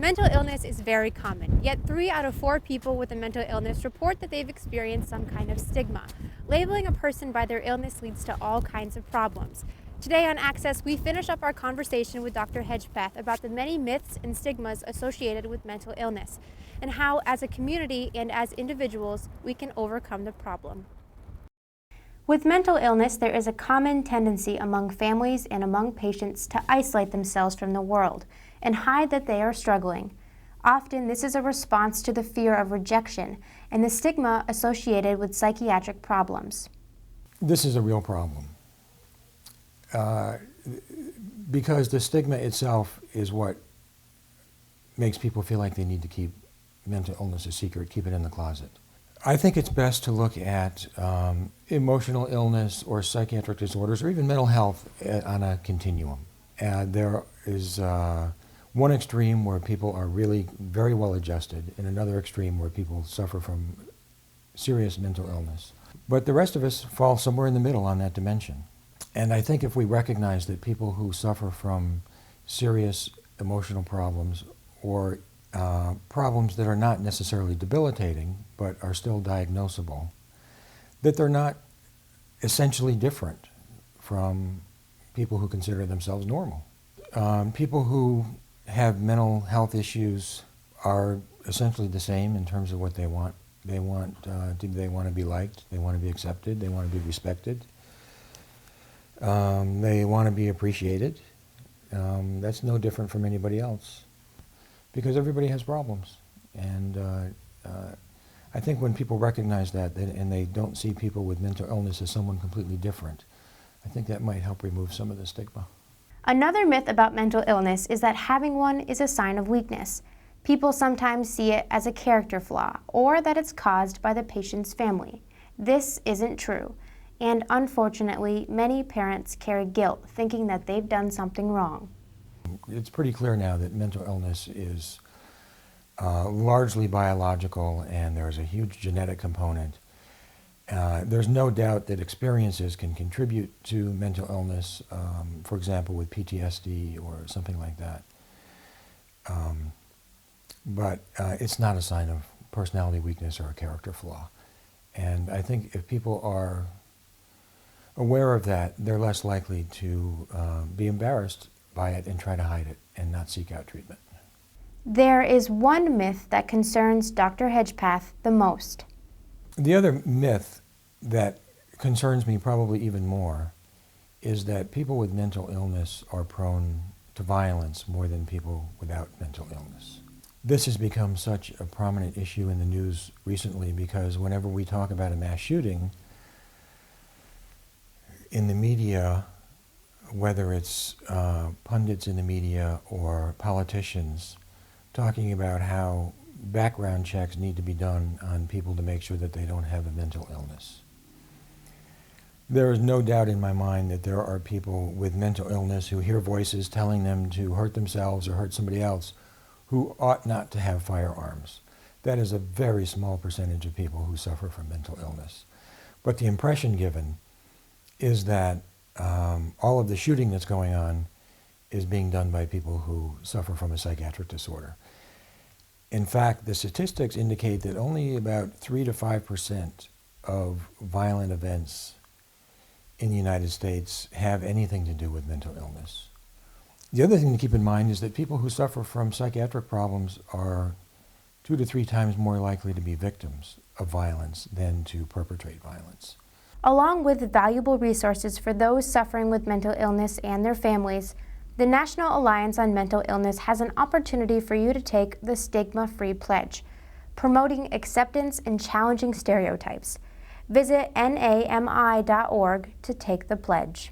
Mental illness is very common, yet 3 out of 4 people with a mental illness report that they've experienced some kind of stigma. Labeling a person by their illness leads to all kinds of problems. Today on Access, we finish up our conversation with Dr. Hedgepeth about the many myths and stigmas associated with mental illness, and how, as a community and as individuals, we can overcome the problem. With mental illness, there is a common tendency among families and among patients to isolate themselves from the world and hide that they are struggling. Often, this is a response to the fear of rejection and the stigma associated with psychiatric problems. This is a real problem because the stigma itself is what makes people feel like they need to keep mental illness a secret, keep it in the closet. I think it's best to look at emotional illness or psychiatric disorders or even mental health on a continuum. There is one extreme where people are really very well adjusted and another extreme where people suffer from serious mental illness. But the rest of us fall somewhere in the middle on that dimension. And I think if we recognize that people who suffer from serious emotional problems or problems that are not necessarily debilitating but are still diagnosable, that they're not essentially different from people who consider themselves normal. People who have mental health issues are essentially the same in terms of what they want. They want to be liked, they want to be accepted, they want to be respected, they want to be appreciated. That's no different from anybody else, because everybody has problems. And I think when people recognize that and they don't see people with mental illness as someone completely different, I think that might help remove some of the stigma. Another myth about mental illness is that having one is a sign of weakness. People sometimes see it as a character flaw or that it's caused by the patient's family. This isn't true, and unfortunately, many parents carry guilt thinking that they've done something wrong. It's pretty clear now that mental illness is largely biological and there's a huge genetic component. There's no doubt that experiences can contribute to mental illness, for example with PTSD or something like that. But it's not a sign of personality weakness or a character flaw. And I think if people are aware of that, they're less likely to be embarrassed by it and try to hide it and not seek out treatment. There is one myth that concerns Dr. Hedgepeth the most. The other myth that concerns me probably even more is that people with mental illness are prone to violence more than people without mental illness. This has become such a prominent issue in the news recently because whenever we talk about a mass shooting, in the media, whether it's pundits in the media or politicians, talking about how background checks need to be done on people to make sure that they don't have a mental illness. There is no doubt in my mind that there are people with mental illness who hear voices telling them to hurt themselves or hurt somebody else who ought not to have firearms. That is a very small percentage of people who suffer from mental illness. But the impression given is that all of the shooting that's going on is being done by people who suffer from a psychiatric disorder. In fact, the statistics indicate that only about 3 to 5% of violent events in the United States have anything to do with mental illness. The other thing to keep in mind is that people who suffer from psychiatric problems are 2 to 3 times more likely to be victims of violence than to perpetrate violence. Along with valuable resources for those suffering with mental illness and their families, the National Alliance on Mental Illness has an opportunity for you to take the Stigma-Free Pledge, promoting acceptance and challenging stereotypes. Visit NAMI.org to take the pledge.